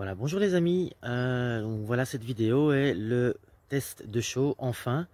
Voilà, bonjour les amis, donc voilà, cette vidéo est le test de chaux, enfin.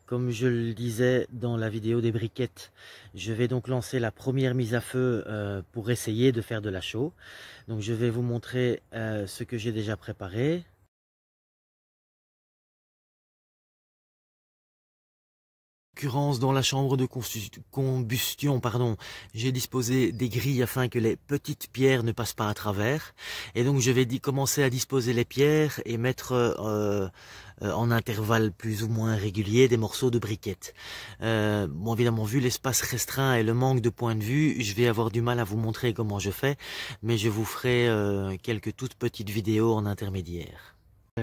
Comme je le disais dans la vidéo des briquettes, je vais donc lancer la première mise à feu pour essayer de faire de la chaux. Donc je vais vous montrer ce que j'ai déjà préparé. Dans la chambre de combustion, j'ai disposé des grilles afin que les petites pierres ne passent pas à travers. Et donc je vais commencer à disposer les pierres et mettre en intervalle plus ou moins régulier des morceaux de briquettes. Bon, évidemment, vu l'espace restreint et le manque de point de vue, je vais avoir du mal à vous montrer comment je fais, mais je vous ferai quelques toutes petites vidéos en intermédiaire.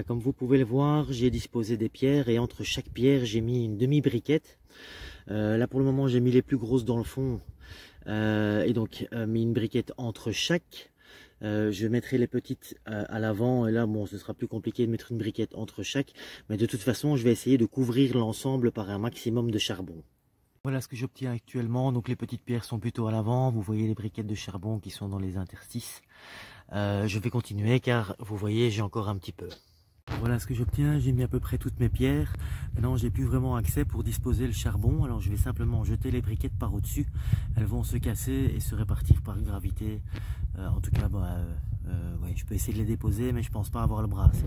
Comme vous pouvez le voir, j'ai disposé des pierres et entre chaque pierre, j'ai mis une demi-briquette. Là pour le moment, j'ai mis les plus grosses dans le fond et donc mis une briquette entre chaque. Je mettrai les petites à l'avant et là, bon, ce sera plus compliqué de mettre une briquette entre chaque. Mais de toute façon, je vais essayer de couvrir l'ensemble par un maximum de charbon. Voilà ce que j'obtiens actuellement. Donc les petites pierres sont plutôt à l'avant. Vous voyez les briquettes de charbon qui sont dans les interstices. Je vais continuer car vous voyez, j'ai encore un petit peu. Voilà ce que j'obtiens, j'ai mis à peu près toutes mes pierres. Maintenant j'ai plus vraiment accès pour disposer le charbon, alors je vais simplement jeter les briquettes par au-dessus. Elles vont se casser et se répartir par gravité. En tout cas, ouais, je peux essayer de les déposer, mais je pense pas avoir le bras assez.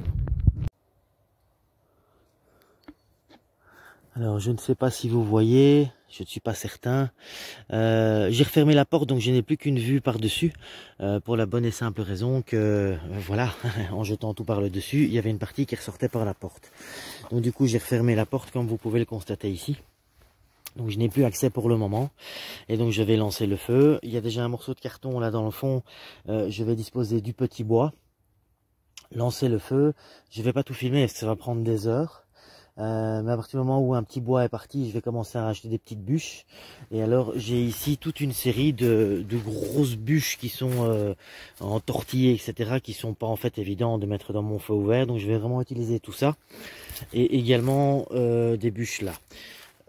Alors je ne sais pas si vous voyez, je ne suis pas certain. J'ai refermé la porte donc je n'ai plus qu'une vue par-dessus pour la bonne et simple raison que voilà, en jetant tout par le dessus, il y avait une partie qui ressortait par la porte. Donc du coup j'ai refermé la porte comme vous pouvez le constater ici. Donc je n'ai plus accès pour le moment et donc je vais lancer le feu. Il y a déjà un morceau de carton là dans le fond, je vais disposer du petit bois, lancer le feu. Je ne vais pas tout filmer parce que ça va prendre des heures. Mais à partir du moment où un petit bois est parti, je vais commencer à racheter des petites bûches. Et alors j'ai ici toute une série de grosses bûches qui sont entortillées, etc. qui sont pas en fait évidentes de mettre dans mon feu ouvert. Donc je vais vraiment utiliser tout ça. Et également des bûches là.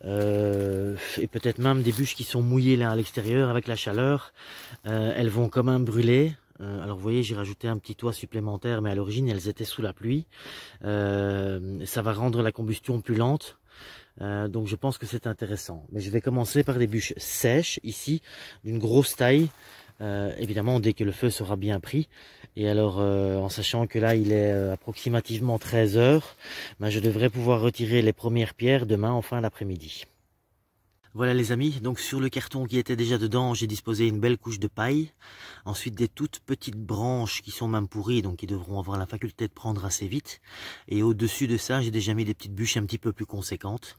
Et peut-être même des bûches qui sont mouillées là à l'extérieur avec la chaleur. Elles vont quand même brûler. Alors vous voyez, j'ai rajouté un petit toit supplémentaire, mais à l'origine elles étaient sous la pluie. Ça va rendre la combustion plus lente. Donc je pense que c'est intéressant. Mais je vais commencer par des bûches sèches ici, d'une grosse taille. Évidemment dès que le feu sera bien pris. Et alors en sachant que là il est approximativement 13 heures, je devrais pouvoir retirer les premières pierres demain en fin d'après-midi. Voilà les amis, donc sur le carton qui était déjà dedans, j'ai disposé une belle couche de paille. Ensuite des toutes petites branches qui sont même pourries, donc qui devront avoir la faculté de prendre assez vite. Et au-dessus de ça, j'ai déjà mis des petites bûches un petit peu plus conséquentes.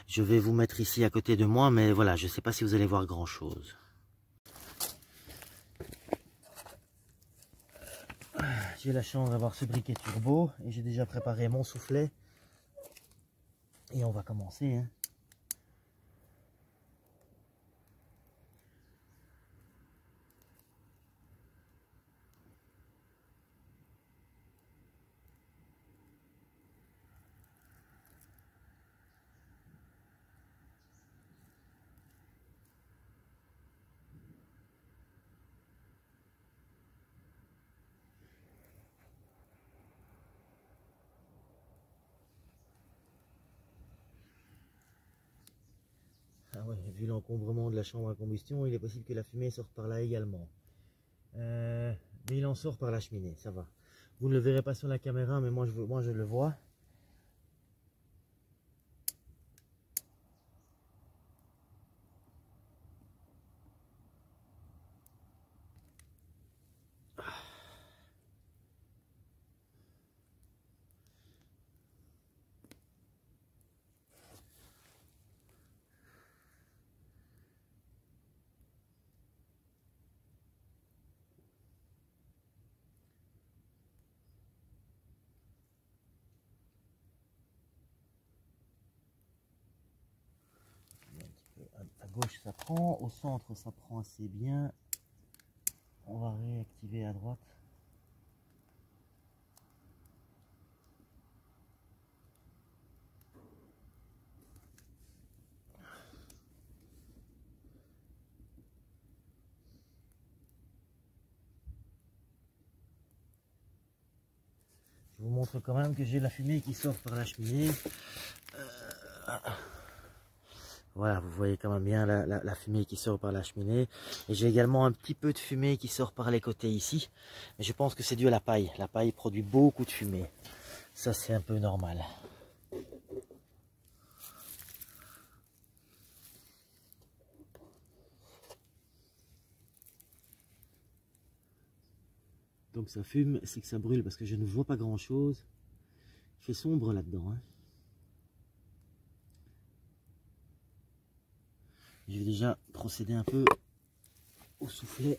Je vais vous mettre ici à côté de moi, mais voilà, je ne sais pas si vous allez voir grand chose. J'ai la chance d'avoir ce briquet turbo et j'ai déjà préparé mon soufflet. Et on va commencer, hein. Ah ouais, vu l'encombrement de la chambre à combustion, il est possible que la fumée sorte par là également. Mais il en sort par la cheminée, ça va. Vous ne le verrez pas sur la caméra, mais moi je le vois. À gauche ça prend, au centre ça prend assez bien. On va réactiver à droite. montre quand même que j'ai la fumée qui sort par la cheminée. Voilà, vous voyez quand même bien la fumée qui sort par la cheminée. Et j'ai également un petit peu de fumée qui sort par les côtés ici. Mais je pense que c'est dû à la paille. La paille produit beaucoup de fumée. Ça, c'est un peu normal. Donc ça fume, c'est que ça brûle parce que je ne vois pas grand chose. Il fait sombre là-dedans. Hein. Je vais déjà procéder un peu au soufflet.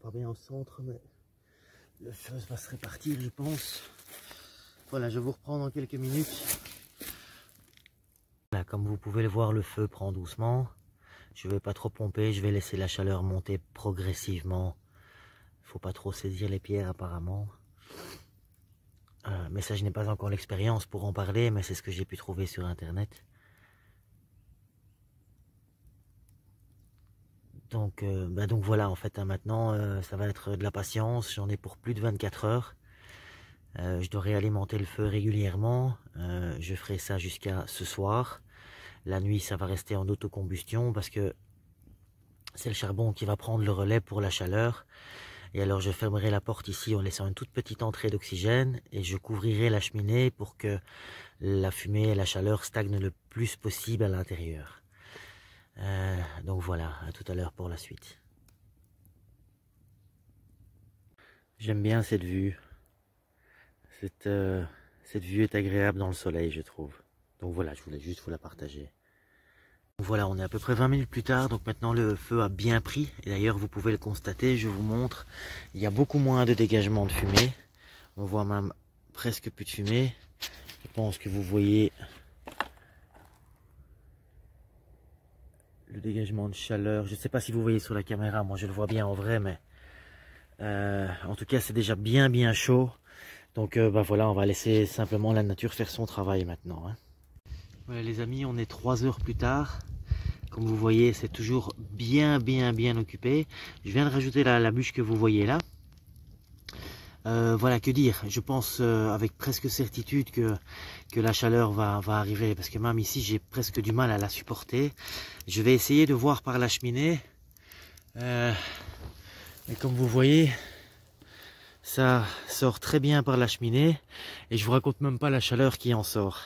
Pas bien au centre, mais le feu va se répartir, je pense. Voilà, je vous reprends dans quelques minutes. Voilà, comme vous pouvez le voir, le feu prend doucement. Je ne vais pas trop pomper, je vais laisser la chaleur monter progressivement. Il ne faut pas trop saisir les pierres apparemment. Mais ça, je n'ai pas encore l'expérience pour en parler, mais c'est ce que j'ai pu trouver sur internet. Donc voilà, en fait, hein, maintenant, ça va être de la patience. J'en ai pour plus de 24 heures. Je dois réalimenter le feu régulièrement. Je ferai ça jusqu'à ce soir. La nuit, ça va rester en autocombustion parce que c'est le charbon qui va prendre le relais pour la chaleur. Et alors, je fermerai la porte ici en laissant une toute petite entrée d'oxygène et je couvrirai la cheminée pour que la fumée et la chaleur stagnent le plus possible à l'intérieur. Donc voilà, à tout à l'heure pour la suite. J'aime bien cette vue. Cette vue est agréable dans le soleil, je trouve. Donc voilà, je voulais juste vous la partager. Voilà, on est à peu près 20 minutes plus tard, donc maintenant le feu a bien pris. Et d'ailleurs, vous pouvez le constater, je vous montre, il y a beaucoup moins de dégagement de fumée. On voit même presque plus de fumée. Je pense que vous voyez le dégagement de chaleur. Je ne sais pas si vous voyez sur la caméra, moi je le vois bien en vrai, mais en tout cas c'est déjà bien chaud. Donc voilà, on va laisser simplement la nature faire son travail maintenant. Hein. Voilà les amis, on est 3 heures plus tard. Comme vous voyez, c'est toujours bien occupé. Je viens de rajouter la bûche que vous voyez là. Voilà, que dire, je pense avec presque certitude que la chaleur va arriver, parce que même ici j'ai presque du mal à la supporter. Je vais essayer de voir par la cheminée, mais comme vous voyez, ça sort très bien par la cheminée, et je vous raconte même pas la chaleur qui en sort.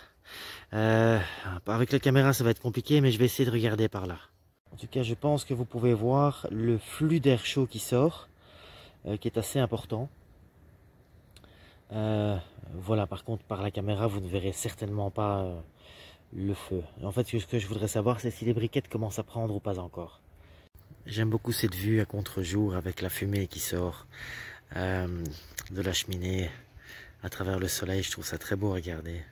Avec la caméra ça va être compliqué, mais je vais essayer de regarder par là. En tout cas, je pense que vous pouvez voir le flux d'air chaud qui sort, qui est assez important. Voilà, par contre par la caméra vous ne verrez certainement pas le feu. En fait, ce que je voudrais savoir, c'est si les briquettes commencent à prendre ou pas encore. J'aime beaucoup cette vue à contre-jour avec la fumée qui sort de la cheminée à travers le soleil. Je trouve ça très beau à regarder.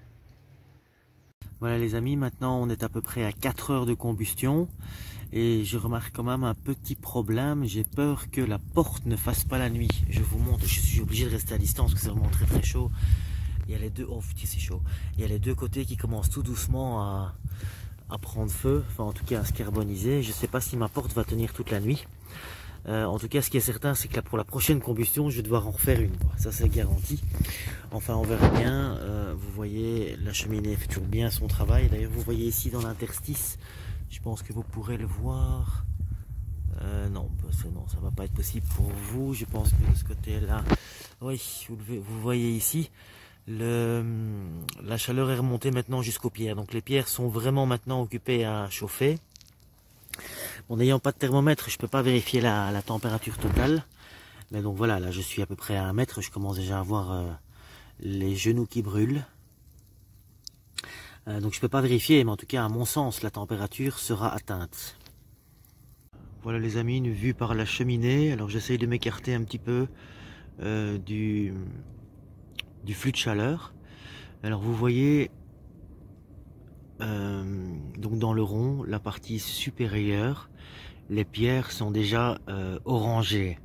Voilà les amis, maintenant on est à peu près à 4 heures de combustion. Et je remarque quand même un petit problème, j'ai peur que la porte ne fasse pas la nuit. Je vous montre, je suis obligé de rester à distance parce que c'est vraiment très chaud. Il y a les deux, oh putain c'est chaud. Il y a les deux côtés qui commencent tout doucement à prendre feu, enfin en tout cas à se carboniser. Je ne sais pas si ma porte va tenir toute la nuit. En tout cas ce qui est certain c'est que là, pour la prochaine combustion je vais devoir en refaire une, quoi. Ça c'est garanti. Enfin on verra bien, vous voyez la cheminée fait toujours bien son travail. D'ailleurs vous voyez ici dans l'interstice, je pense que vous pourrez le voir. Non, non, ça va pas être possible pour vous. Je pense que de ce côté-là, oui, vous voyez ici, la chaleur est remontée maintenant jusqu'aux pierres. Donc les pierres sont vraiment maintenant occupées à chauffer. Bon, n'ayant pas de thermomètre, je peux pas vérifier la température totale. Mais donc voilà, là je suis à peu près à 1 mètre. Je commence déjà à voir les genoux qui brûlent. Donc je peux pas vérifier, mais en tout cas à mon sens la température sera atteinte. Voilà les amis, une vue par la cheminée. Alors j'essaye de m'écarter un petit peu du flux de chaleur. Alors vous voyez donc dans le rond, la partie supérieure, les pierres sont déjà orangées.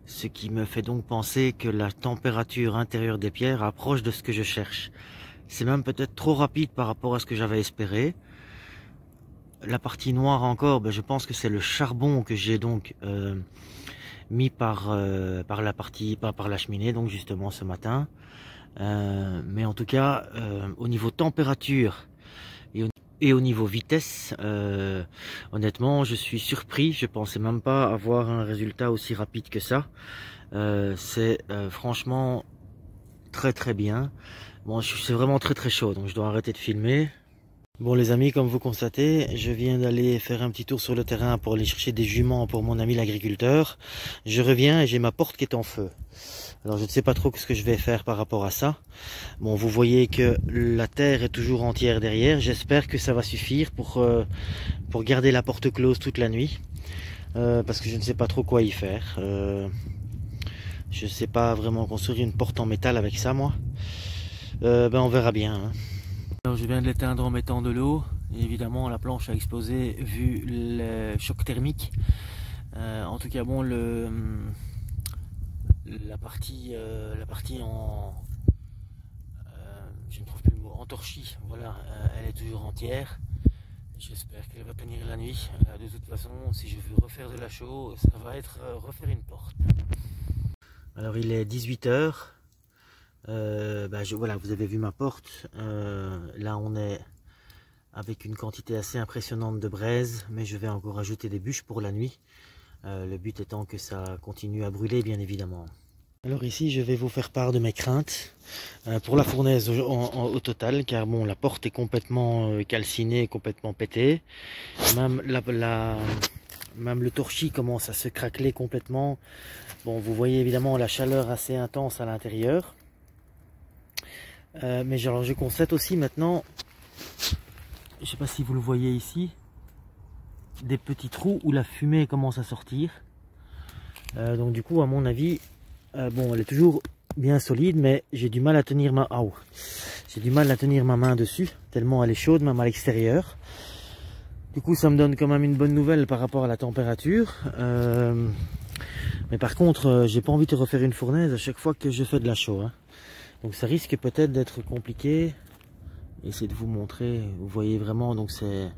Ce qui me fait donc penser que la température intérieure des pierres approche de ce que je cherche. C'est même peut-être trop rapide par rapport à ce que j'avais espéré. La partie noire encore, ben je pense que c'est le charbon que j'ai donc mis par la cheminée, donc justement ce matin. Mais en tout cas, au niveau température et au niveau vitesse, honnêtement, je suis surpris. Je pensais même pas avoir un résultat aussi rapide que ça. C'est franchement très bien. Bon, c'est vraiment très chaud, donc je dois arrêter de filmer. Bon les amis, comme vous constatez, je viens d'aller faire un petit tour sur le terrain pour aller chercher des juments pour mon ami l'agriculteur. Je reviens et j'ai ma porte qui est en feu. Alors je ne sais pas trop ce que je vais faire par rapport à ça. Bon, vous voyez que la terre est toujours entière derrière. J'espère que ça va suffire pour garder la porte close toute la nuit. Parce que je ne sais pas trop quoi y faire. Je ne sais pas vraiment construire une porte en métal avec ça moi. Ben on verra bien. Hein. Alors je viens de l'éteindre en mettant de l'eau. Évidemment la planche a explosé vu le choc thermique. En tout cas bon la partie en je ne trouve plus le mot, en torchis, voilà, elle est toujours entière. J'espère qu'elle va tenir la nuit. De toute façon, si je veux refaire de la chaux, ça va être refaire une porte. Alors il est 18 h. Voilà, vous avez vu ma porte. Là on est avec une quantité assez impressionnante de braise, mais je vais encore ajouter des bûches pour la nuit. Le but étant que ça continue à brûler bien évidemment. Alors ici je vais vous faire part de mes craintes pour la fournaise au total, car bon, la porte est complètement calcinée, complètement pétée. Même le torchis commence à se craqueler complètement. Bon, vous voyez évidemment la chaleur assez intense à l'intérieur. Mais alors je constate aussi maintenant, je ne sais pas si vous le voyez ici, des petits trous où la fumée commence à sortir. Donc du coup à mon avis, bon elle est toujours bien solide, mais j'ai du mal à tenir ma main dessus, tellement elle est chaude même à l'extérieur. Du coup ça me donne quand même une bonne nouvelle par rapport à la température. Mais par contre j'ai pas envie de refaire une fournaise à chaque fois que je fais de la chaux. Hein. Donc ça risque peut-être d'être compliqué. Essayez de vous montrer, vous voyez vraiment, donc c'est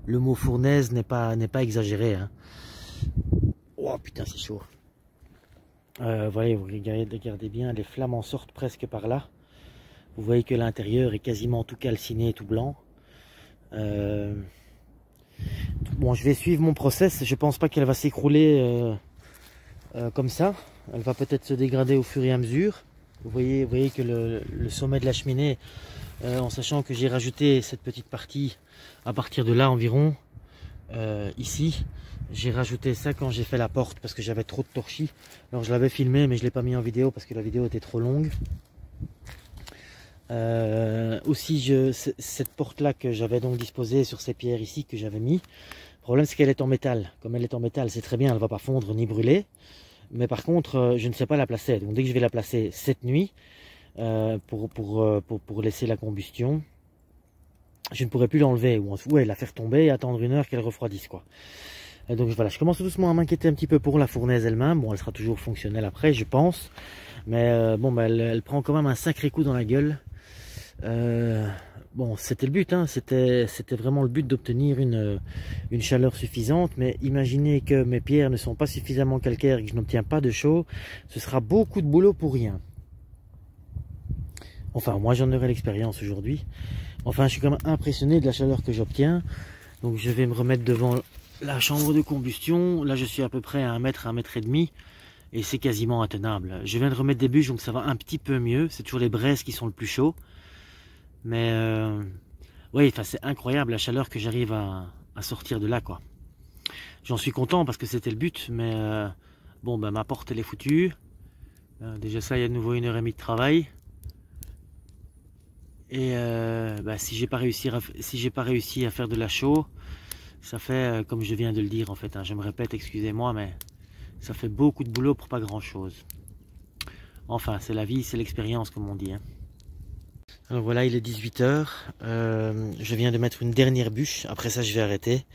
le mot fournaise n'est pas exagéré. Hein. Oh putain c'est chaud. Voyez, vous regardez bien, les flammes en sortent presque par là. Vous voyez que l'intérieur est quasiment tout calciné, tout blanc. Bon, je vais suivre mon process. Je pense pas qu'elle va s'écrouler comme ça. Elle va peut-être se dégrader au fur et à mesure. Vous voyez que le sommet de la cheminée, en sachant que j'ai rajouté cette petite partie à partir de là environ, ici, j'ai rajouté ça quand j'ai fait la porte parce que j'avais trop de torchis. Alors je l'avais filmé mais je ne l'ai pas mis en vidéo parce que la vidéo était trop longue. Aussi cette porte là que j'avais donc disposée sur ces pierres ici que j'avais mis. Le problème c'est qu'elle est en métal. Comme elle est en métal, c'est très bien, elle ne va pas fondre ni brûler. Mais par contre je ne sais pas la placer. Donc dès que je vais la placer cette nuit pour laisser la combustion, je ne pourrai plus l'enlever ou la faire tomber et attendre 1 heure qu'elle refroidisse quoi. Donc voilà, je commence doucement à m'inquiéter un petit peu pour la fournaise elle-même. Bon, elle sera toujours fonctionnelle après, je pense. Mais bon, elle prend quand même un sacré coup dans la gueule. Bon, c'était le but, hein. C'était vraiment le but d'obtenir une chaleur suffisante. Mais imaginez que mes pierres ne sont pas suffisamment calcaires et que je n'obtiens pas de chaux. Ce sera beaucoup de boulot pour rien. Enfin, moi j'en aurai l'expérience aujourd'hui. Enfin, je suis quand même impressionné de la chaleur que j'obtiens. Donc je vais me remettre devant la chambre de combustion. Là je suis à peu près à 1 mètre et demi. Et c'est quasiment intenable. Je viens de remettre des bûches, donc ça va un petit peu mieux. C'est toujours les braises qui sont le plus chaud. Mais oui, enfin, c'est incroyable la chaleur que j'arrive à sortir de là, quoi. J'en suis content parce que c'était le but. Mais bon, ben, ma porte, elle est foutue. Déjà ça, il y a de nouveau 1h30 de travail. Et ben, si j'ai pas réussi à faire de la chaux, ça fait, comme je viens de le dire, en fait. Hein, je me répète, excusez-moi, mais... ça fait beaucoup de boulot pour pas grand chose. Enfin, c'est la vie, c'est l'expérience comme on dit. Hein. Alors voilà, il est 18 h. Je viens de mettre une dernière bûche. Après ça, je vais arrêter.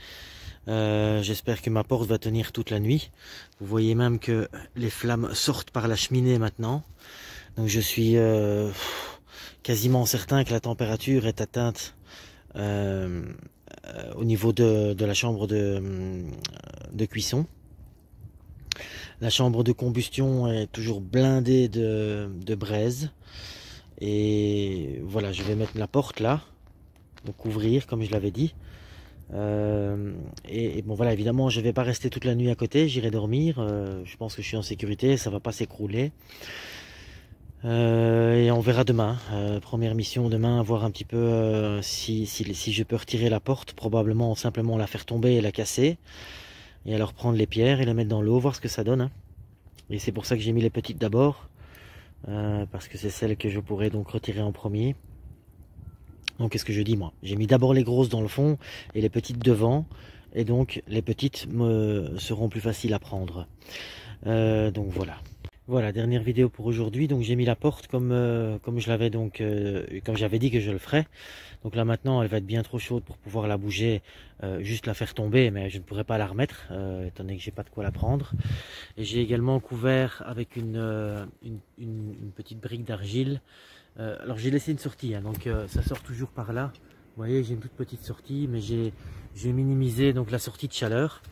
J'espère que ma porte va tenir toute la nuit. Vous voyez même que les flammes sortent par la cheminée maintenant. Donc je suis quasiment certain que la température est atteinte au niveau de la chambre de cuisson. La chambre de combustion est toujours blindée de braise. Et voilà, je vais mettre la porte là, donc ouvrir comme je l'avais dit. Et bon voilà, évidemment je vais pas rester toute la nuit à côté, j'irai dormir. Je pense que je suis en sécurité, ça va pas s'écrouler. Et on verra demain. Première mission demain, voir un petit peu si je peux retirer la porte. Probablement simplement la faire tomber et la casser. Et alors prendre les pierres et les mettre dans l'eau, voir ce que ça donne. Hein. Et c'est pour ça que j'ai mis les petites d'abord. Parce que c'est celles que je pourrais donc retirer en premier. Donc qu'est-ce que je dis moi? J'ai mis d'abord les grosses dans le fond et les petites devant. Et donc les petites seront plus faciles à prendre. Donc voilà. Voilà, dernière vidéo pour aujourd'hui. Donc j'ai mis la porte comme je l'avais donc comme j'avais dit que je le ferais. Donc là maintenant elle va être bien trop chaude pour pouvoir la bouger, juste la faire tomber, mais je ne pourrai pas la remettre étant donné que j'ai pas de quoi la prendre. Et j'ai également couvert avec une petite brique d'argile. Alors j'ai laissé une sortie, hein, donc ça sort toujours par là. Vous voyez, j'ai une toute petite sortie, mais j'ai minimisé donc la sortie de chaleur.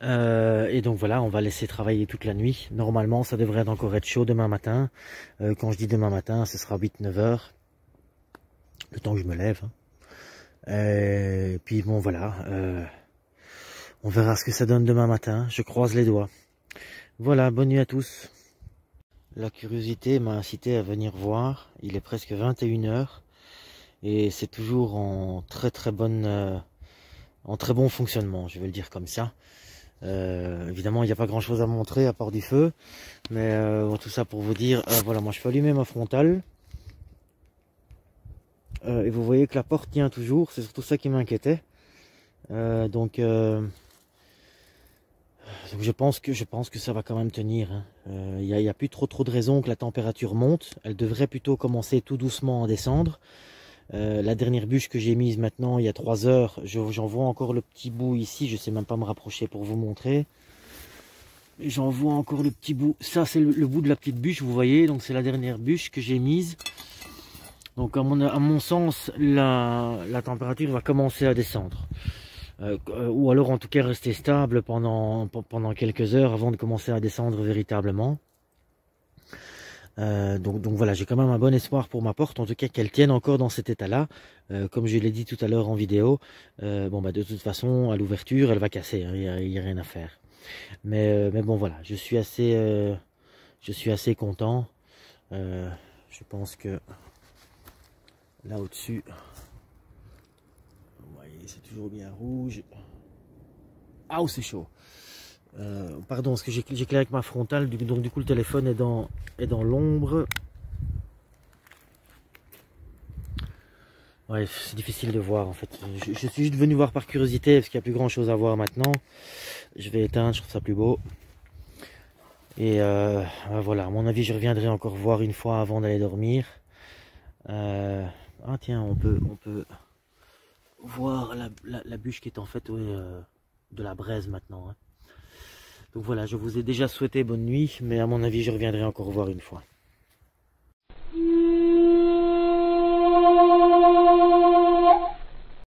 Et donc voilà, on va laisser travailler toute la nuit. Normalement, ça devrait encore être chaud demain matin. Quand je dis demain matin, ce sera 8-9 heures. Le temps que je me lève. Hein. Et puis bon, voilà. On verra ce que ça donne demain matin. Je croise les doigts. Voilà, bonne nuit à tous. La curiosité m'a incité à venir voir. Il est presque 21 heures. Et c'est toujours en très bon fonctionnement, je vais le dire comme ça. Évidemment il n'y a pas grand chose à montrer à part du feu, mais tout ça pour vous dire, voilà, moi je peux allumer ma frontale et vous voyez que la porte tient toujours, c'est surtout ça qui m'inquiétait. Donc je pense que ça va quand même tenir. Il n'y a plus trop de raisons que la température monte, elle devrait plutôt commencer tout doucement à descendre. La dernière bûche que j'ai mise maintenant il y a 3 heures, j'en vois encore le petit bout ici, je sais même pas me rapprocher pour vous montrer. J'en vois encore le petit bout, ça c'est le bout de la petite bûche, vous voyez, donc c'est la dernière bûche que j'ai mise. Donc à mon sens, la température va commencer à descendre. Ou alors en tout cas rester stable pendant quelques heures avant de commencer à descendre véritablement. Donc voilà, j'ai quand même un bon espoir pour ma porte, en tout cas qu'elle tienne encore dans cet état-là. Comme je l'ai dit tout à l'heure en vidéo, bon bah de toute façon à l'ouverture elle va casser, hein, il n'y a rien à faire. Mais bon voilà, je suis assez content. Je pense que là au-dessus, vous voyez, c'est toujours bien rouge. Ah, c'est chaud. Pardon, parce que j'éclaire avec ma frontale, donc du coup le téléphone est dans l'ombre. Ouais, c'est difficile de voir en fait. Je suis juste venu voir par curiosité parce qu'il n'y a plus grand chose à voir maintenant. Je vais éteindre, je trouve ça plus beau. Et voilà, à mon avis je reviendrai encore voir une fois avant d'aller dormir. Ah tiens, on peut voir la bûche qui est en fait de la braise maintenant. Hein. Donc voilà, je vous ai déjà souhaité bonne nuit, mais à mon avis je reviendrai encore voir une fois.